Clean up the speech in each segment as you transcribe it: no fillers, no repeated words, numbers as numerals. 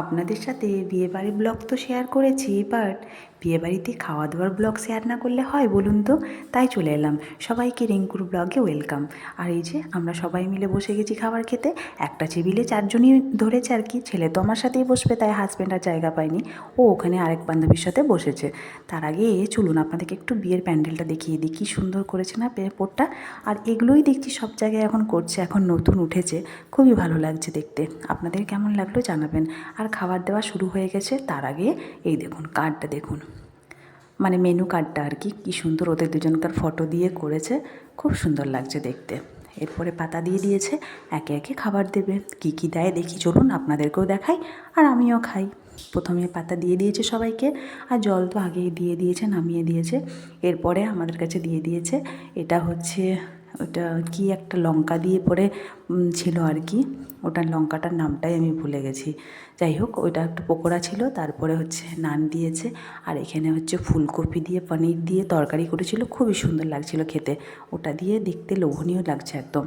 আপনাদের সাথে বিয়েবাড়ির ব্লগ তো শেয়ার করেছি, বাট বিয়েবাড়িতে খাওয়া দাওয়ার ব্লগ শেয়ার না করলে হয় বলুন তো? তাই চলে এলাম। সবাইকে রিঙ্কুর ব্লগে ওয়েলকাম। আর এই যে আমরা সবাই মিলে বসে গেছি খাবার খেতে। একটা টেবিলে 4 জনই ধরেছে আর কি। ছেলে তো আমার সাথেই বসবে, তাই হাজব্যান্ড আর জায়গা পায়নি, ও ওখানে আরেক বান্ধবীর সাথে বসেছে। তার আগে চলুন আপনাদেরকে একটু বিয়ের প্যান্ডেলটা দেখিয়ে দিই, কী সুন্দর করেছে না পেপরটা। আর এগুলোই দেখছি সব জায়গায় এখন করছে, এখন নতুন উঠেছে, খুবই ভালো লাগছে দেখতে। আপনাদের কেমন লাগলো জানাবেন। আর খাবার দেওয়া শুরু হয়ে গেছে। তার আগে এই দেখুন কার্ডটা দেখুন, মানে মেনু কার্ডটা আর কি, কী সুন্দর ওদের দুজনকার ফটো দিয়ে করেছে, খুব সুন্দর লাগছে দেখতে। এরপরে পাতা দিয়ে দিয়েছে, একে একে খাবার দেবে। কি কি দেয় দেখি চলুন, আপনাদেরকেও দেখাই আর আমিও খাই। প্রথমে পাতা দিয়ে দিয়েছে সবাইকে, আর জল তো আগেই দিয়ে দিয়েছে, নামিয়ে দিয়েছে। এরপরে আমাদের কাছে দিয়ে দিয়েছে, এটা হচ্ছে ওটা কি একটা লঙ্কা দিয়ে পরে ছিল আর কি, ওটার লঙ্কাটার নামটাই আমি ভুলে গেছি। যাই হোক, ওইটা একটা পকোড়া ছিল। তারপরে হচ্ছে নান দিয়েছে, আর এখানে হচ্ছে ফুলকপি দিয়ে পনির দিয়ে তরকারি করেছিল, খুবই সুন্দর লাগছিল খেতে। ওটা দিয়ে দেখতে লোভনীয় লাগছে একদম।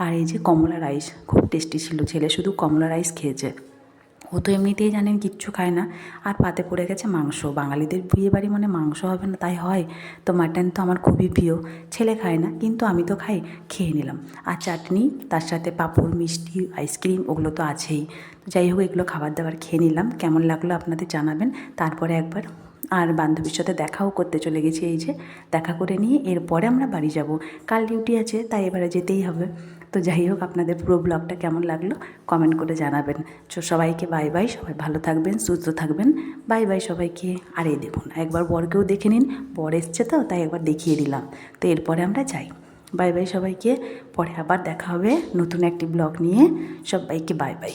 আর এই যে কমলা রাইস, খুব টেস্টি ছিল। ছেলে শুধু কমলা রাইস খেয়েছে, ও তো এমনিতেই জানেন কিচ্ছু খায় না। আর পাতে পড়ে গেছে মাংস। বাঙালিদের বিয়েবাড়ি মানে মাংস হবে না তাই হয়? তো মাটন তো আমার খুবই প্রিয়। ছেলে খায় না কিন্তু আমি তো খাই, খেয়ে নিলাম। আর চাটনি, তার সাথে পাঁপড়, মিষ্টি, আইসক্রিম, ওগুলো তো আছেই। যাই হোক, এগুলো খাবার দাবার খেয়ে নিলাম। কেমন লাগলো আপনাদের জানাবেন। তারপরে একবার আর বান্ধবীর সাথে দেখাও করতে চলে গেছি। এই যে দেখা করে নিয়ে এরপরে আমরা বাড়ি যাব। কাল ডিউটি আছে, তাই এবারে যেতেই হবে। তো যাই হোক, আপনাদের পুরো ব্লগটা কেমন লাগলো কমেন্ট করে জানাবেন। সবাইকে বাই বাই, সবাই ভালো থাকবেন, সুস্থ থাকবেন। বাই বাই সবাইকে। আর এই দেখুন একবার বরকেও দেখে নিন, বর এসছে তো তাই একবার দেখিয়ে দিলাম। তো এরপরে আমরা যাই। বাই বাই সবাইকে, পরে আবার দেখা হবে নতুন একটি ব্লগ নিয়ে। সবাইকে বাই বাই।